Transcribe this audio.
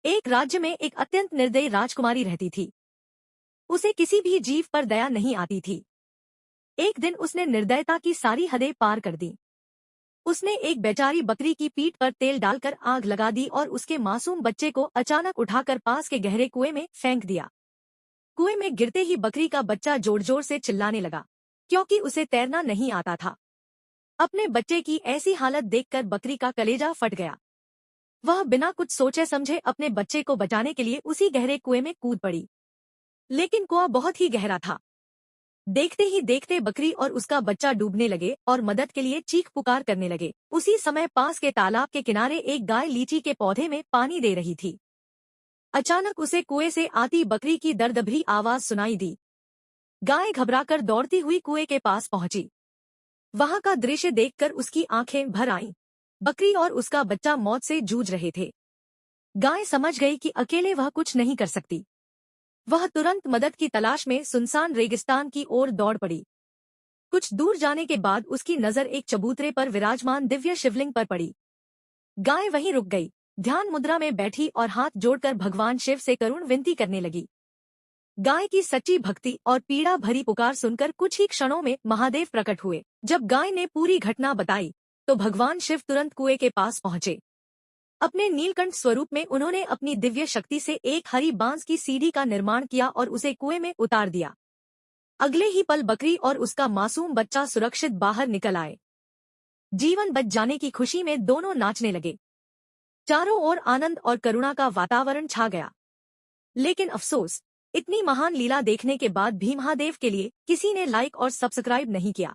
एक राज्य में एक अत्यंत निर्दयी राजकुमारी रहती थी। उसे किसी भी जीव पर दया नहीं आती थी। एक दिन उसने निर्दयता की सारी हदें पार कर दी। उसने एक बेचारी बकरी की पीठ पर तेल डालकर आग लगा दी और उसके मासूम बच्चे को अचानक उठाकर पास के गहरे कुएं में फेंक दिया। कुएं में गिरते ही बकरी का बच्चा जोर जोर से चिल्लाने लगा, क्योंकि उसे तैरना नहीं आता था। अपने बच्चे की ऐसी हालत देखकर बकरी का कलेजा फट गया। वह बिना कुछ सोचे समझे अपने बच्चे को बचाने के लिए उसी गहरे कुएं में कूद पड़ी। लेकिन कुआं बहुत ही गहरा था। देखते ही देखते बकरी और उसका बच्चा डूबने लगे और मदद के लिए चीख पुकार करने लगे। उसी समय पास के तालाब के किनारे एक गाय लीची के पौधे में पानी दे रही थी। अचानक उसे कुएं से आती बकरी की दर्दभरी आवाज सुनाई दी। गाय घबराकर दौड़ती हुई कुएं के पास पहुंची। वहां का दृश्य देखकर उसकी आंखें भर आईं। बकरी और उसका बच्चा मौत से जूझ रहे थे। गाय समझ गई कि अकेले वह कुछ नहीं कर सकती। वह तुरंत मदद की तलाश में सुनसान रेगिस्तान की ओर दौड़ पड़ी। कुछ दूर जाने के बाद उसकी नजर एक चबूतरे पर विराजमान दिव्य शिवलिंग पर पड़ी। गाय वहीं रुक गई, ध्यान मुद्रा में बैठी और हाथ जोड़कर भगवान शिव से करुण विनती करने लगी। गाय की सच्ची भक्ति और पीड़ा भरी पुकार सुनकर कुछ ही क्षणों में महादेव प्रकट हुए। जब गाय ने पूरी घटना बताई तो भगवान शिव तुरंत कुएं के पास पहुंचे। अपने नीलकंठ स्वरूप में उन्होंने अपनी दिव्य शक्ति से एक हरी बांस की सीढ़ी का निर्माण किया और उसे कुएं में उतार दिया। अगले ही पल बकरी और उसका मासूम बच्चा सुरक्षित बाहर निकल आए। जीवन बच जाने की खुशी में दोनों नाचने लगे। चारों ओर आनंद और करुणा का वातावरण छा गया। लेकिन अफसोस, इतनी महान लीला देखने के बाद भी महादेव के लिए किसी ने लाइक और सब्सक्राइब नहीं किया।